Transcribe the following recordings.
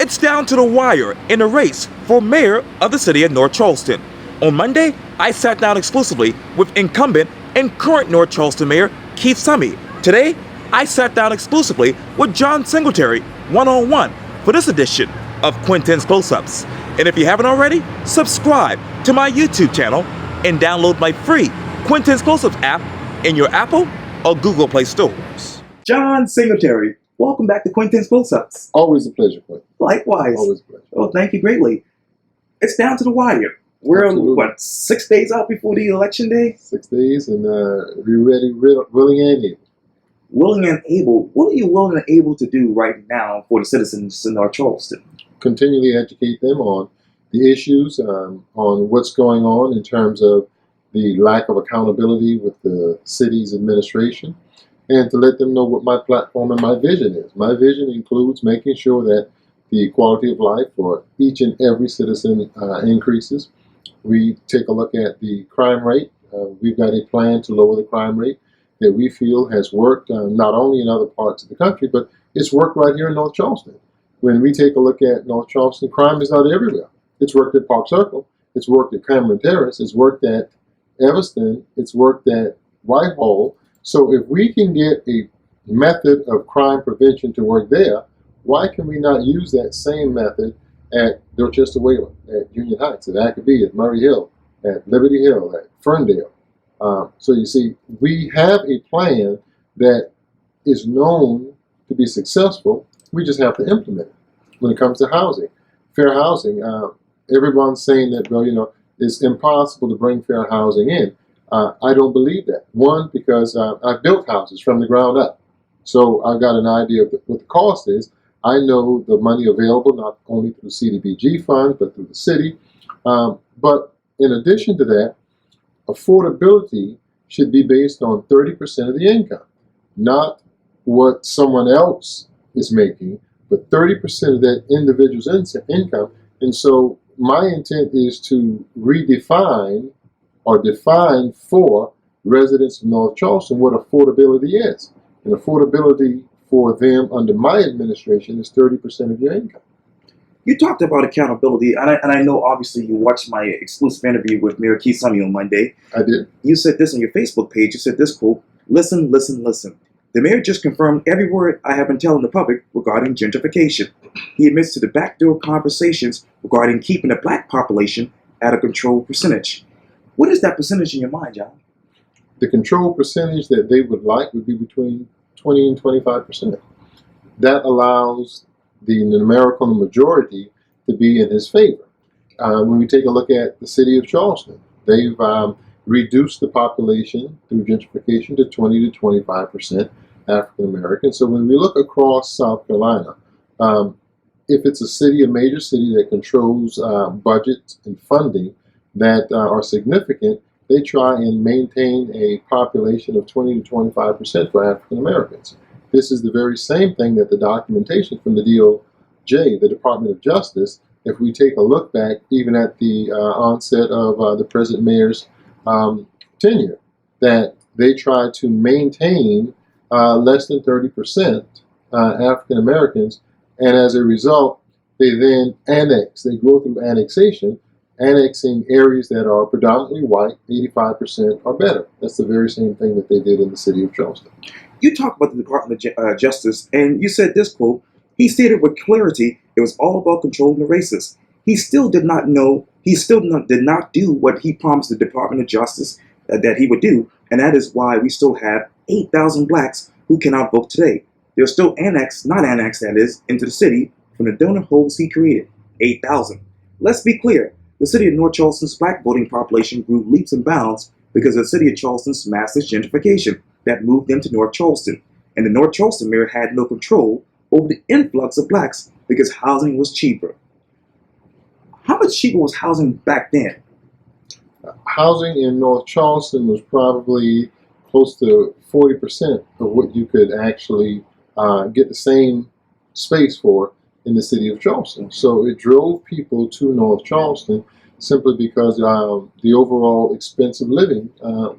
It's down to the wire in the race for mayor of the city of North Charleston. On Monday, I sat down exclusively with incumbent and current North Charleston Mayor Keith Summey. Today, I sat down exclusively with John Singletary one-on-one for this edition of Quintin's Close-Ups. And if you haven't already, subscribe to my YouTube channel and download my free Quintin's Close-Ups app in your Apple or Google Play stores. John Singletary, welcome back to Quintin's Close-Ups. Always a pleasure, Quintin. Likewise. Always a pleasure. Oh, thank you greatly. It's down to the wire. We're, what, 6 days out before the election day? 6 days, and we're ready, willing and able. Willing and able. What are you willing and able to do right now for the citizens in North Charleston? Continually educate them on the issues, on what's going on in terms of the lack of accountability with the city's administration, and to let them know what my platform and my vision is. My vision includes making sure that the quality of life for each and every citizen increases. We take a look at the crime rate. We've got a plan to lower the crime rate that we feel has worked not only in other parts of the country, but it's worked right here in North Charleston. When we take a look at North Charleston, crime is not everywhere. It's worked at Park Circle. It's worked at Cameron Terrace. It's worked at Evanston. It's worked at Whitehall. So if we can get a method of crime prevention to work there, why can we not use that same method at Dorchester Wayland, at Union Heights, at Acabee, at Murray Hill, at Liberty Hill, at Ferndale? So you see, we have a plan that is known to be successful. We just have to implement it. When it comes to housing, fair housing, everyone's saying that, well, you know, it's impossible to bring fair housing in. I don't believe that. One, because I've built houses from the ground up. So I've got an idea of what the cost is. I know the money available, not only through CDBG funds, but through the city. But in addition to that, affordability should be based on 30% of the income, not what someone else is making, but 30% of that individual's income. And so my intent is to redefine or define for residents of North Charleston what affordability is. And affordability for them under my administration is 30% of your income. You talked about accountability, and I know obviously you watched my exclusive interview with Mayor Keith Summey on Monday. I did. You said this on your Facebook page. You said this quote, "Listen, listen, listen. The mayor just confirmed every word I have been telling the public regarding gentrification. He admits to the backdoor conversations regarding keeping the black population at a controlled percentage." What is that percentage in your mind, John? The control percentage that they would like would be between 20 and 25%. That allows the numerical majority to be in his favor. When we take a look at the city of Charleston, they've reduced the population through gentrification to 20 to 25% African American. So when we look across South Carolina, if it's a city, a major city that controls budgets and funding that are significant, they try and maintain a population of 20 to 25% for African Americans. This is the very same thing that the documentation from the DOJ, the Department of Justice, if we take a look back even at the onset of the present mayor's tenure, that they try to maintain less than 30% African Americans, and as a result, they then annex, they go through annexation, annexing areas that are predominantly white, 85% or better. That's the very same thing that they did in the city of Charleston. You talked about the Department of Justice, and you said this quote, "He stated with clarity it was all about controlling the racists. He still did not do what he promised the Department of Justice that he would do, and that is why we still have 8,000 blacks who cannot vote today. They're still not annexed, that is, into the city from the donut holes he created. 8,000. Let's be clear. The city of North Charleston's black voting population grew leaps and bounds because of the city of Charleston's massive gentrification that moved them to North Charleston. And the North Charleston mayor had no control over the influx of blacks because housing was cheaper." How much cheaper was housing back then? Housing in North Charleston was probably close to 40% of what you could actually get the same space for in the city of Charleston. So it drove people to North Charleston simply because the overall expense of living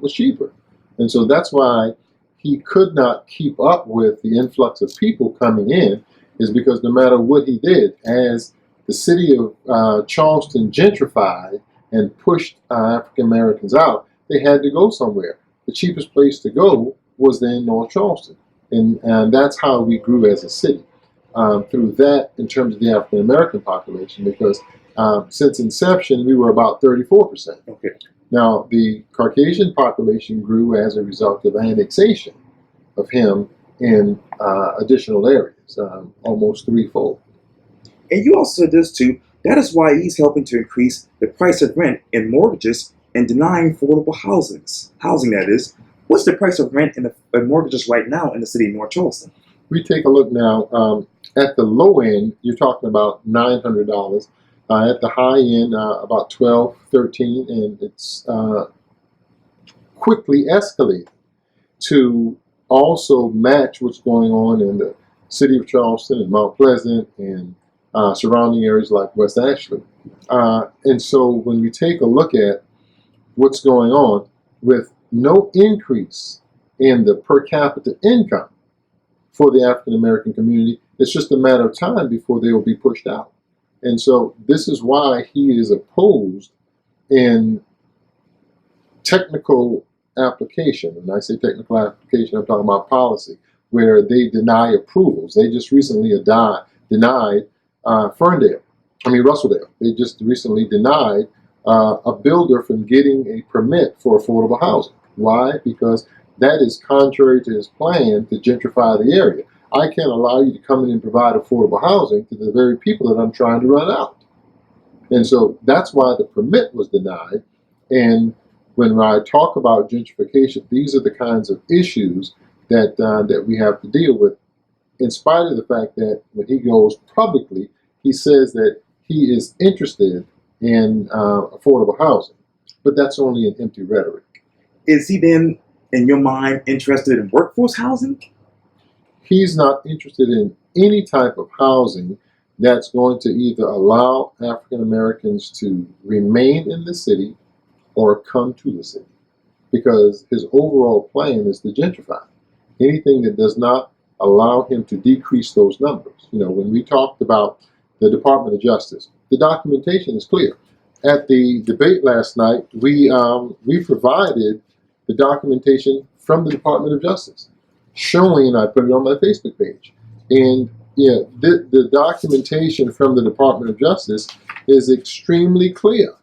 was cheaper. And so that's why he could not keep up with the influx of people coming in. is because no matter what he did, as the city of Charleston gentrified and pushed African Americans out, they had to go somewhere. The cheapest place to go was then North Charleston. And that's how we grew as a city. Through that, in terms of the African American population, because since inception, we were about 34%. Okay. Now, the Caucasian population grew as a result of annexation of him in additional areas, almost threefold. And you also said this too. That is why he's helping to increase the price of rent and mortgages and denying affordable housing. That is, what's the price of rent and mortgages right now in the city of North Charleston? We take a look now. At the low end, you're talking about $900. At the high end, about $12, $13, and it's quickly escalated to also match what's going on in the city of Charleston and Mount Pleasant and surrounding areas like West Ashley. And so when we take a look at what's going on with no increase in the per capita income for the African American community, it's just a matter of time before they will be pushed out. And so this is why he is opposed in technical application. When I say technical application, I'm talking about policy, where they deny approvals. They just recently denied Russelldale. They just recently denied a builder from getting a permit for affordable housing. Why? Because that is contrary to his plan to gentrify the area. I can't allow you to come in and provide affordable housing to the very people that I'm trying to run out. And so that's why the permit was denied. And when I talk about gentrification, these are the kinds of issues that we have to deal with, in spite of the fact that when he goes publicly, he says that he is interested in affordable housing. But that's only an empty rhetoric. Is he then, in your mind, interested in workforce housing? He's not interested in any type of housing that's going to either allow African Americans to remain in the city or come to the city, because his overall plan is to gentrify. Anything that does not allow him to decrease those numbers. You know, when we talked about the Department of Justice, the documentation is clear. At the debate last night, we provided the documentation from the Department of Justice, showing, I put it on my Facebook page, and yeah, the documentation from the Department of Justice is extremely clear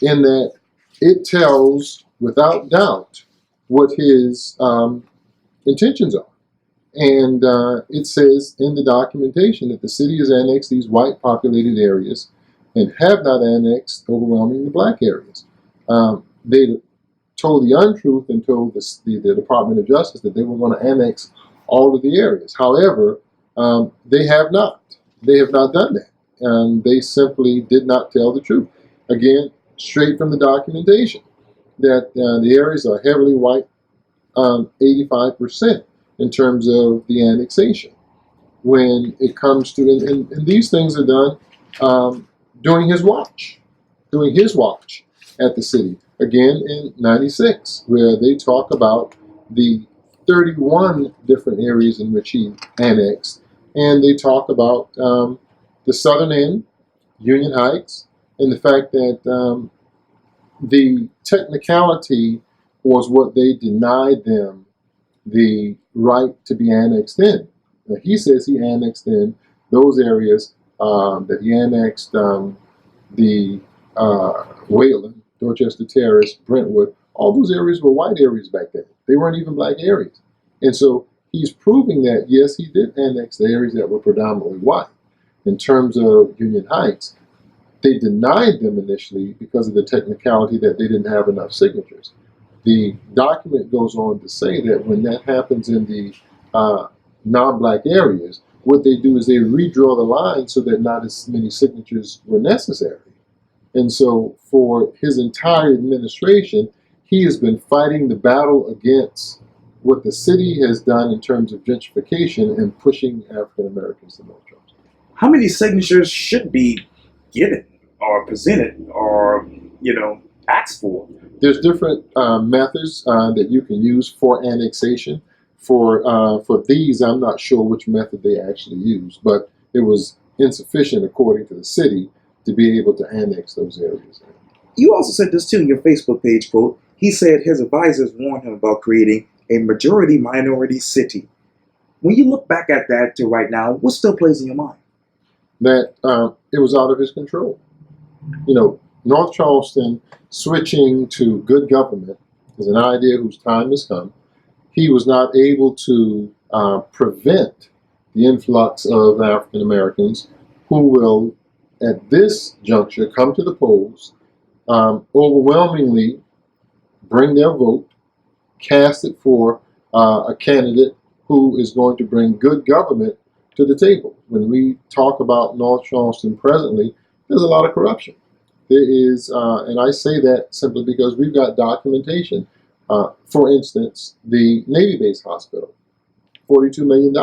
in that it tells without doubt what his intentions are. And it says in the documentation that the city has annexed these white populated areas and have not annexed overwhelmingly black areas. They told the untruth and told the Department of Justice that they were going to annex all of the areas. However, they have not. They have not done that. They simply did not tell the truth. Again, straight from the documentation, that the areas are heavily white, 85% in terms of the annexation. When it comes to, and these things are done during his watch at the city. Again, in 96, where they talk about the 31 different areas in which he annexed, and they talk about the southern end, Union Heights, and the fact that the technicality was what they denied them the right to be annexed in. Now, he says he annexed in those areas, that he annexed the Wayland, Dorchester Terrace, Brentwood. All those areas were white areas back then. They weren't even black areas. And so he's proving that, yes, he did annex the areas that were predominantly white. In terms of Union Heights, they denied them initially because of the technicality that they didn't have enough signatures. The document goes on to say that when that happens in the non-black areas, what they do is they redraw the line so that not as many signatures were necessary. And so for his entire administration, he has been fighting the battle against what the city has done in terms of gentrification and pushing African Americans to North Charleston. How many signatures should be given or presented or, asked for? There's different methods that you can use for annexation. For these, I'm not sure which method they actually use, but it was insufficient, according to the city, to be able to annex those areas. You also said this too in your Facebook page, quote, he said his advisors warned him about creating a majority-minority city. When you look back at that to right now, what still plays in your mind? That it was out of his control. You know, North Charleston switching to good government is an idea whose time has come. He was not able to prevent the influx of African Americans who will, at this juncture, come to the polls, overwhelmingly bring their vote, cast it for a candidate who is going to bring good government to the table. When we talk about North Charleston presently, there's a lot of corruption. There is, and I say that simply because we've got documentation. For instance, the Navy base hospital, $42 million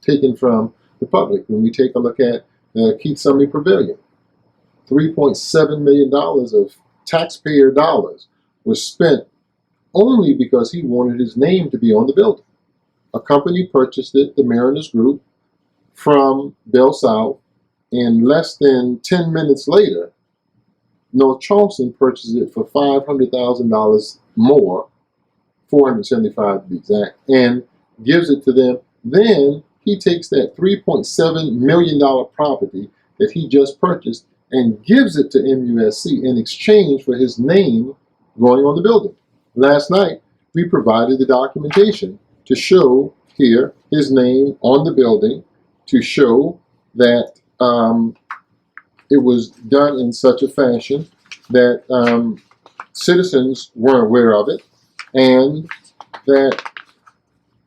taken from the public. When we take a look at the Keith Summy Pavilion, $3.7 million of taxpayer dollars was spent only because he wanted his name to be on the building. A company purchased it, the Mariners Group, from Bell South, and less than 10 minutes later, North Charleston purchased it for $500,000 more, $475 to be exact, and gives it to them. Then he takes that $3.7 million property that he just purchased and gives it to MUSC in exchange for his name going on the building. Last night, we provided the documentation to show here his name on the building, to show that it was done in such a fashion that citizens weren't aware of it, and that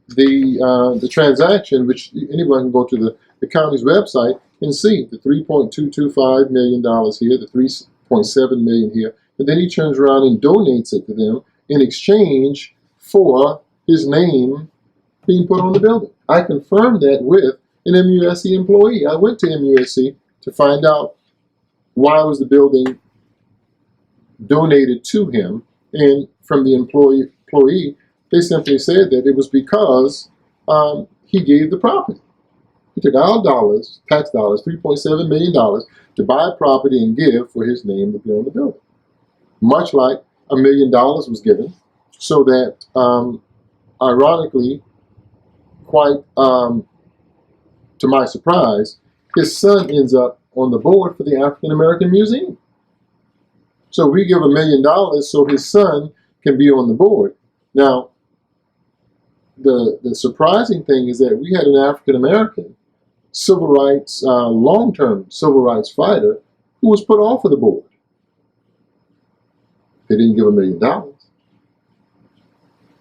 the transaction, which anyone can go to the county's website and see the $3.225 million here, the $3.7 million here, and then he turns around and donates it to them in exchange for his name being put on the building. I confirmed that with an MUSC employee. I went to MUSC to find out why was the building donated to him, and from the employee, they simply said that it was because he gave the property. He took our dollars, tax dollars, $3.7 million, to buy property and give for his name to be on the building. Much like $1 million was given, so that, ironically, quite to my surprise, his son ends up on the board for the African American Museum. So we give $1 million so his son can be on the board. Now, the surprising thing is that we had an African American civil rights, long-term civil rights fighter who was put off of the board. They didn't give $1 million.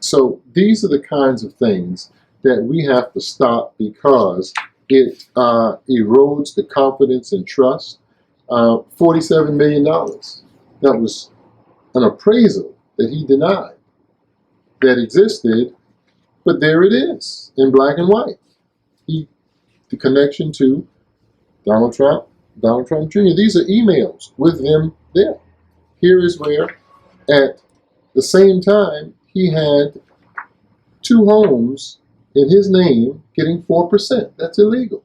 So these are the kinds of things that we have to stop, because it erodes the confidence and trust. $47 million. That was an appraisal that he denied that existed, but there it is in black and white. The connection to Donald Trump Jr. These are emails with them there. Here is where, at the same time, he had 2 homes in his name getting 4%. That's illegal.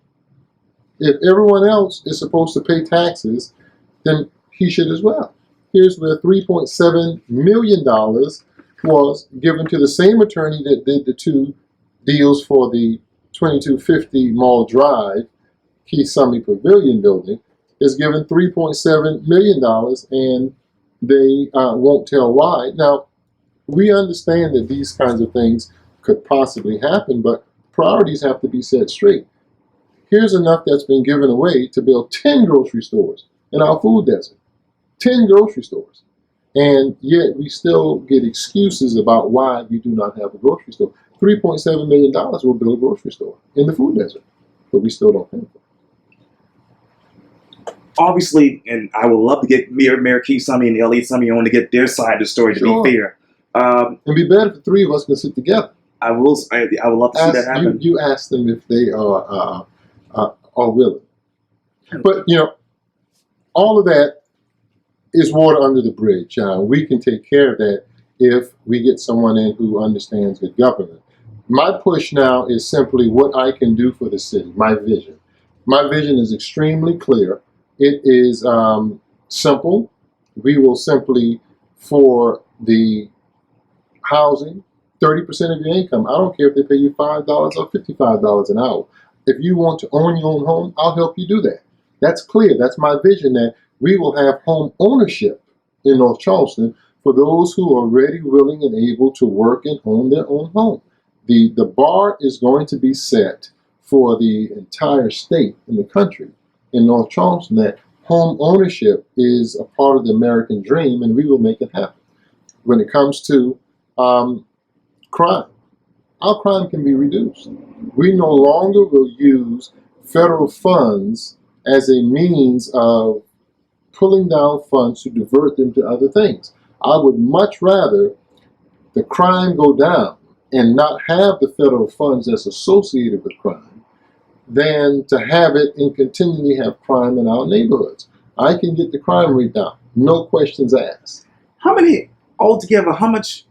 If everyone else is supposed to pay taxes, then he should as well. Here's where $3.7 million was given to the same attorney that did the 2 deals for the 2250 Mall Drive, Keith Summy Pavilion building, is given $3.7 million, and they won't tell why. Now, we understand that these kinds of things could possibly happen, but priorities have to be set straight. Here's enough that's been given away to build 10 grocery stores in our food desert. 10 grocery stores. And yet we still get excuses about why we do not have a grocery store. $3.7 million will build a grocery store in the food desert, but we still don't pay for it. Obviously, and I would love to get Mayor Keith Summy and Elliot Summy on to get their side of the story, to be fair. It'd be better if the 3 of us can sit together. I would love to see that happen. You ask them if they are willing. But, all of that is water under the bridge. We can take care of that if we get someone in who understands good government. My push now is simply what I can do for the city, my vision. My vision is extremely clear. It is simple. We will simply, for the housing, 30% of your income. I don't care if they pay you $5 or $55 an hour. If you want to own your own home, I'll help you do that. That's clear. That's my vision, that we will have home ownership in North Charleston for those who are ready, willing, and able to work and own their own home. The bar is going to be set for the entire state in the country in North Charleston that home ownership is a part of the American dream, and we will make it happen. When it comes to crime, our crime can be reduced. We no longer will use federal funds as a means of pulling down funds to divert them to other things. I would much rather the crime go down and not have the federal funds that's associated with crime than to have it and continually have crime in our neighborhoods. I can get the crime rate down, no questions asked. How much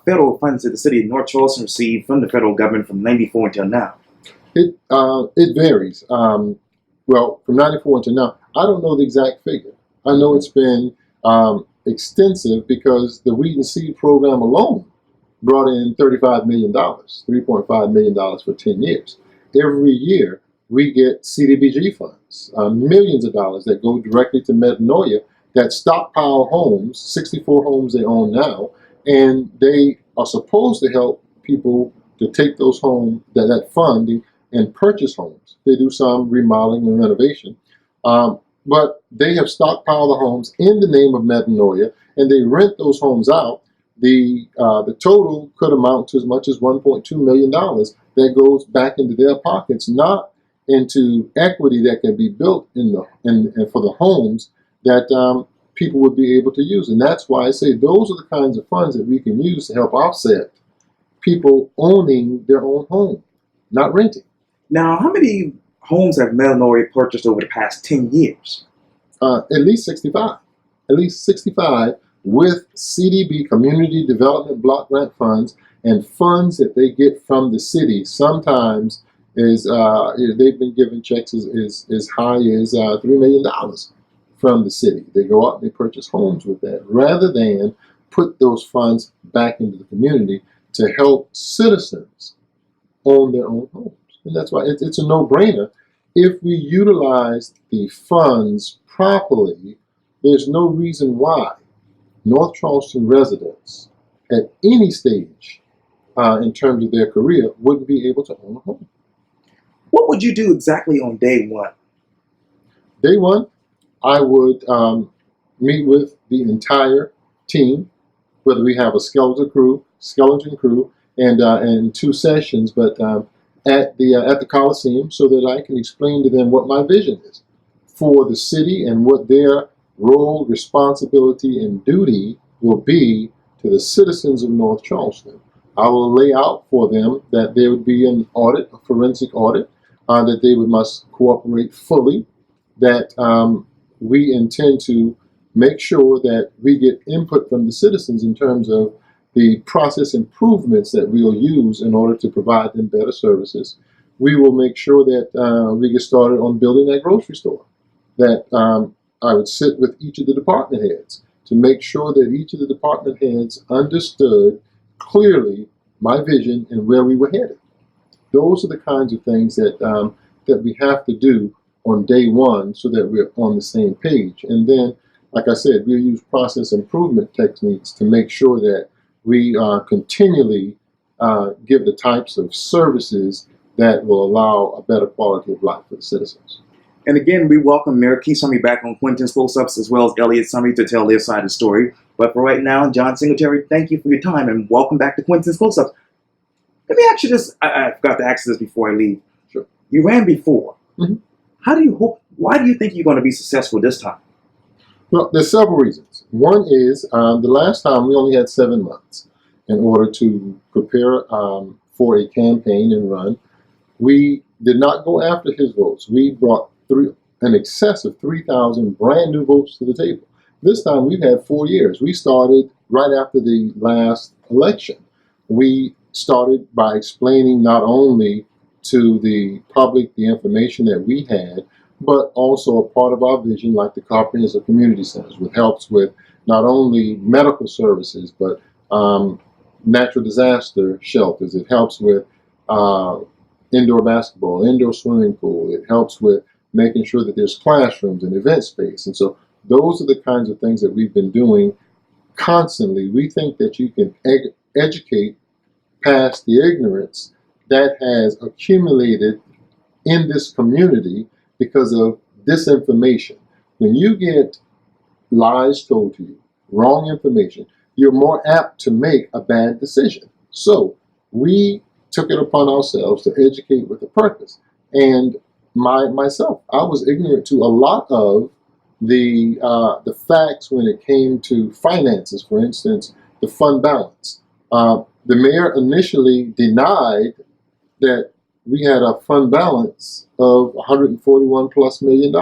federal funds did the city of North Charleston receive from the federal government from '94 until now? It varies. Well, from '94 until now, I don't know the exact figure. I know it's been extensive because the Weed and Seed program alone brought in $35 million, $3.5 million for 10 years. Every year, we get CDBG funds, millions of dollars that go directly to Metanoia that stockpile homes, 64 homes they own now, and they are supposed to help people to take those homes, that funding, and purchase homes. They do some remodeling and renovation, but they have stockpiled the homes in the name of Metanoia, and they rent those homes out. The total could amount to as much as $1.2 million that goes back into their pockets, not into equity that can be built for the homes that people would be able to use. And that's why I say those are the kinds of funds that we can use to help offset people owning their own home, not renting. Now, how many homes have Metanoia purchased over the past 10 years? At least 65. At least 65 with CDB, Community Development Block Grant funds, and funds that they get from the city. Sometimes they've been given checks as high as $3 million from the city. They go out and they purchase homes with that, rather than put those funds back into the community to help citizens own their own homes. And that's why it's a no-brainer. If we utilize the funds properly, there's no reason why North Charleston residents at any stage in terms of their career wouldn't be able to own a home. What would you do exactly on day one? Day one, I would meet with the entire team, whether we have a skeleton crew, and 2 sessions, but at the Coliseum, so that I can explain to them what my vision is for the city and what their role, responsibility, and duty will be to the citizens of North Charleston. I will lay out for them that there would be an audit, a forensic audit, that they must cooperate fully, that we intend to make sure that we get input from the citizens in terms of the process improvements that we will use in order to provide them better services. We will make sure that we get started on building that grocery store, that I would sit with each of the department heads to make sure that each of the department heads understood clearly my vision and where we were headed. Those are the kinds of things that we have to do on day one so that we're on the same page. And then, like I said, we'll use process improvement techniques to make sure that we continually give the types of services that will allow a better quality of life for the citizens. And again, we welcome Mayor Keith Summy back on Quintin's Close-Ups, as well as Elliot Summy, to tell their side of the story. But for right now, John Singletary, thank you for your time, and welcome back to Quintin's Close-Ups. Let me ask you this. I forgot to ask this before I leave. Sure. You ran before. Mm-hmm. Why do you think you're going to be successful this time? Well, there's several reasons. One is the last time we only had 7 months in order to prepare for a campaign and run. We did not go after his votes. We brought an excess of 3,000 brand new votes to the table. This time we've had 4 years. We started right after the last election. We started by explaining not only to the public the information that we had, but also a part of our vision, like the comprehensive community centers, which helps with not only medical services, but natural disaster shelters. It helps with indoor basketball, indoor swimming pool. It helps with making sure that there's classrooms and event space. And so those are the kinds of things that we've been doing constantly. We think that you can educate past the ignorance that has accumulated in this community because of disinformation. When you get lies told to you, wrong information, you're more apt to make a bad decision. So we took it upon ourselves to educate with a purpose. And myself, I was ignorant to a lot of the facts when it came to finances. For instance, the fund balance. The mayor initially denied that we had a fund balance of $141 plus million.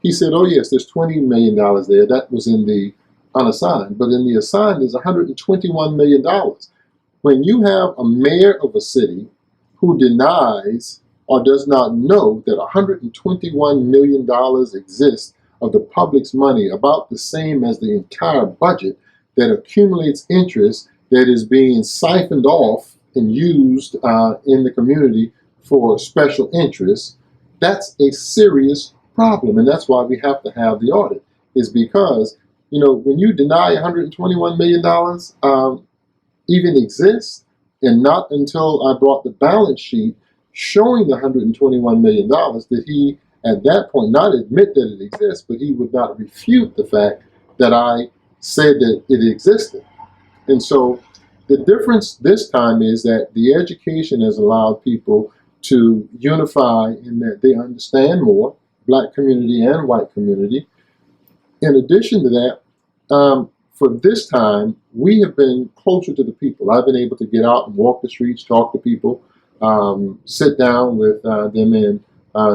He said, oh yes, there's $20 million there. That was in the unassigned. But in the assigned, there's $121 million. When you have a mayor of a city who denies or does not know that $121 million exists of the public's money, about the same as the entire budget, that accumulates interest that is being siphoned off and used in the community for special interests, that's a serious problem. And that's why we have to have the audit, is because, you know, when you deny $121 million even exists, and not until I brought the balance sheet showing the $121 million did he, at that point, not admit that it exists, but he would not refute the fact that I said that it existed. And so the difference this time is that the education has allowed people to unify in that they understand more, black community and white community. In addition to that, for this time, we have been closer to the people. I've been able to get out and walk the streets, talk to people, sit down with them in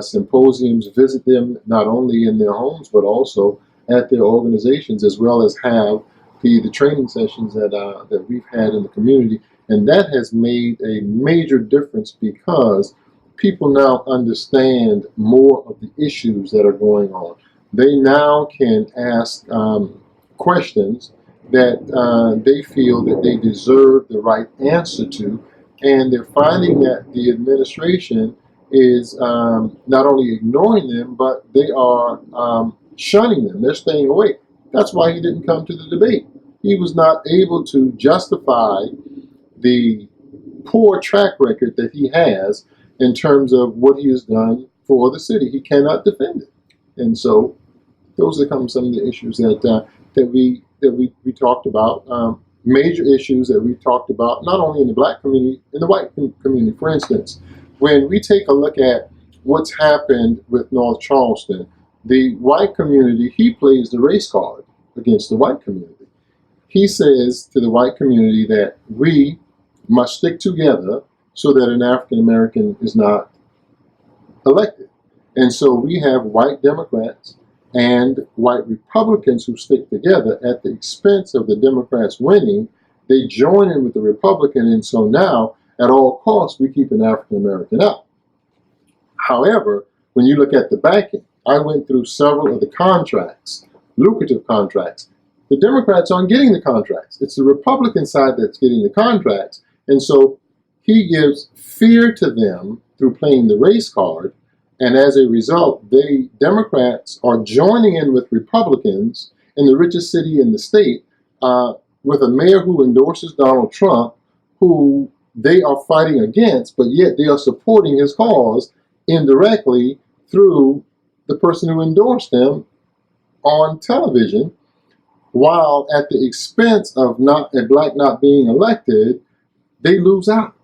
symposiums, visit them not only in their homes, but also at their organizations, as well as have the training sessions that we've had in the community. And that has made a major difference because people now understand more of the issues that are going on. They now can ask questions that they feel that they deserve the right answer to, and they're finding that the administration is not only ignoring them, but they are shunning them. They're staying away. That's why he didn't come to the debate. He was not able to justify the poor track record that he has in terms of what he has done for the city. He cannot defend it. And so those are some of the issues that we talked about. Major issues that we talked about, not only in the black community, in the white community. For instance, when we take a look at what's happened with North Charleston, the white community, he plays the race card against the white community. He says to the white community that we must stick together so that an African American is not elected. And so we have white Democrats and white Republicans who stick together at the expense of the Democrats winning. They join in with the Republican, and so now, at all costs, we keep an African American out. However, when you look at the backing, I went through several of the contracts, lucrative contracts. The Democrats aren't getting the contracts. It's the Republican side that's getting the contracts. And so he gives fear to them through playing the race card. And as a result, Democrats are joining in with Republicans in the richest city in the state with a mayor who endorses Donald Trump, who they are fighting against, but yet they are supporting his cause indirectly through the person who endorsed him on television, while at the expense of a black not being elected, they lose out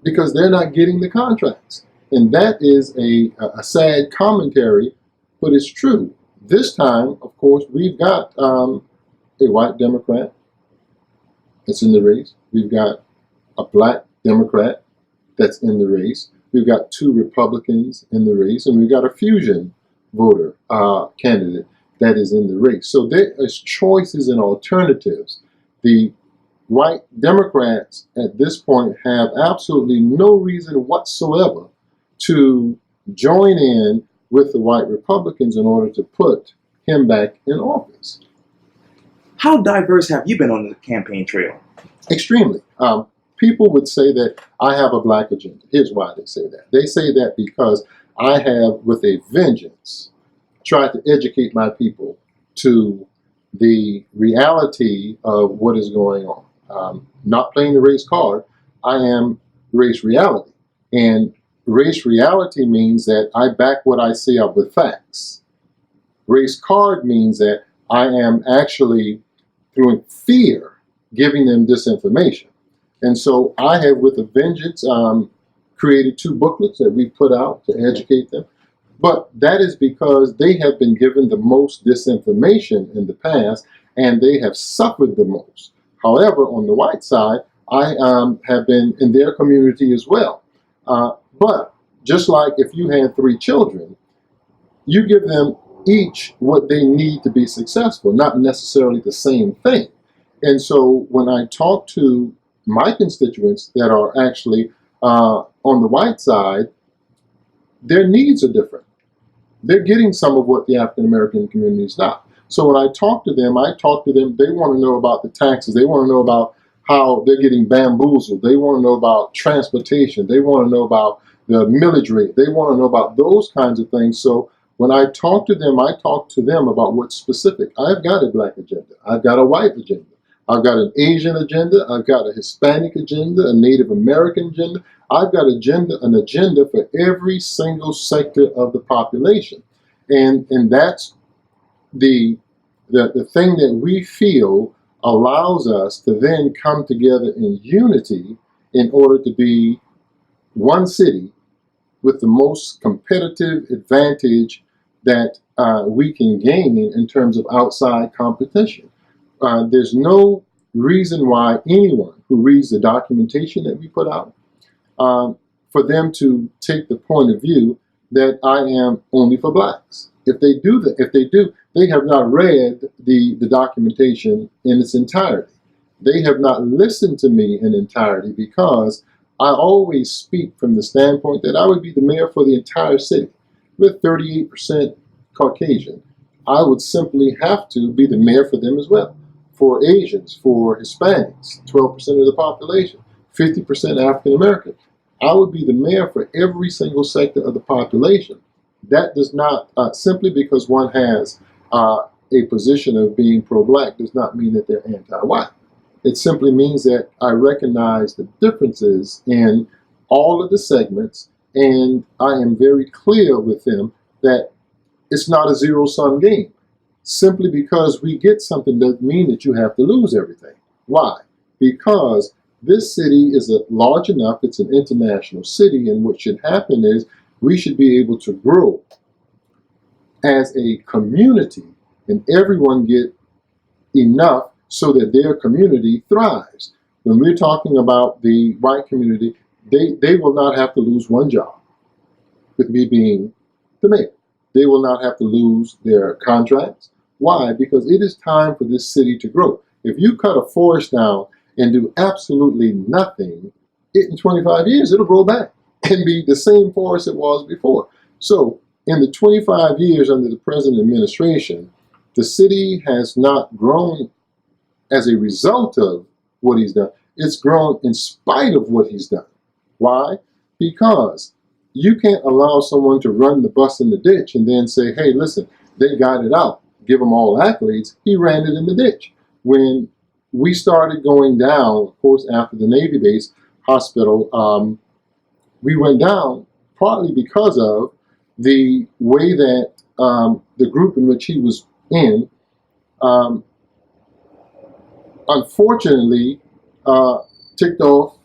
because they're not getting the contracts. And that is a sad commentary, but it's true. This time, of course, we've got a white Democrat that's in the race. We've got a black Democrat that's in the race. We've got two Republicans in the race, and we've got a fusion voter candidate that is in the race. So there is choices and alternatives. The white Democrats at this point have absolutely no reason whatsoever to join in with the white Republicans in order to put him back in office. How diverse have you been on the campaign trail? Extremely. People would say that I have a black agenda. Here's why they say that. They say that because I have, with a vengeance, tried to educate my people to the reality of what is going on. Not playing the race card, I am race reality. And race reality means that I back what I say up with facts. Race card means that I am actually, through fear, giving them disinformation. And so I have, with a vengeance, created 2 booklets that we've put out to educate them. But that is because they have been given the most disinformation in the past, and they have suffered the most. However, on the white side, I have been in their community as well. But just like if you had 3 children, you give them each what they need to be successful, not necessarily the same thing. And so when I talk to my constituents that are actually on the white side, their needs are different. They're getting some of what the African American community is not. So when I talk to them, they want to know about the taxes. They want to know about how they're getting bamboozled. They want to know about transportation. They want to know about the millage rate. They want to know about those kinds of things. So when I talk to them about what's specific. I've got a black agenda. I've got a white agenda. I've got an Asian agenda. I've got a Hispanic agenda, a Native American agenda. I've got an agenda for every single sector of the population. And that's the thing that we feel allows us to then come together in unity in order to be one city with the most competitive advantage that we can gain in terms of outside competition. There's no reason why anyone who reads the documentation that we put out, for them to take the point of view that I am only for blacks. If they do, they have not read the documentation in its entirety. They have not listened to me in entirety, because I always speak from the standpoint that I would be the mayor for the entire city. With 38% Caucasian, I would simply have to be the mayor for them as well. For Asians, for Hispanics, 12% of the population, 50% African American. I would be the mayor for every single sector of the population. That does not, simply because one has a position of being pro-black does not mean that they're anti-white. It simply means that I recognize the differences in all of the segments, and I am very clear with them that it's not a zero-sum game. Simply because we get something doesn't mean that you have to lose everything. Why? Because this city is large enough, it's an international city, and what should happen is we should be able to grow as a community and everyone get enough so that their community thrives. When we're talking about the white community, they will not have to lose one job with me being the mayor. They will not have to lose their contracts. Why? Because it is time for this city to grow. If you cut a forest down and do absolutely nothing, in 25 years, it'll grow back and be the same forest it was before. So in the 25 years under the present administration, the city has not grown as a result of what he's done. It's grown in spite of what he's done. Why? Because you can't allow someone to run the bus in the ditch and then say, hey, listen, they got it out. Give them all accolades. He ran it in the ditch. When we started going down, of course, after the Navy base hospital, we went down partly because of the way that the group in which he was in, unfortunately, ticked off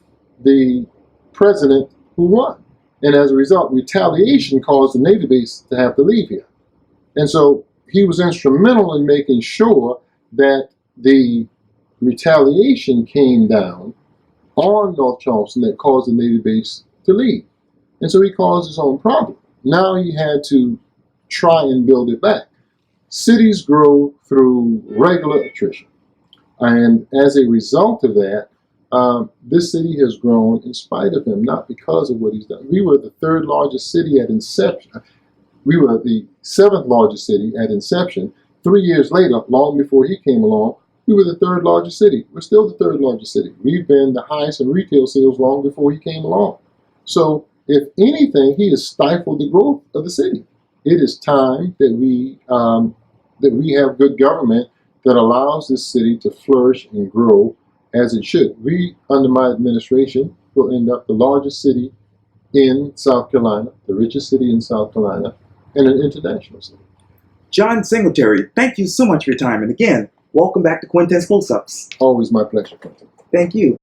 the president who won. And as a result, retaliation caused the Navy base to have to leave here. And so he was instrumental in making sure that the retaliation came down on North Charleston that caused the Navy base to leave. And so he caused his own problem. Now he had to try and build it back. Cities grow through regular attrition. And as a result of that, this city has grown in spite of him, not because of what he's done. We were the third largest city at inception. We were the seventh largest city at inception. 3 years later, long before he came along, we were the third largest city. We're still the third largest city. We've been the highest in retail sales long before he came along. So, if anything, he has stifled the growth of the city. It is time that we have good government that allows this city to flourish and grow as it should. We, under my administration, will end up the largest city in South Carolina, the richest city in South Carolina, and an international city. John Singletary, thank you so much for your time. And again, welcome back to Quintin's Close-Ups. Always my pleasure, Quintin. Thank you.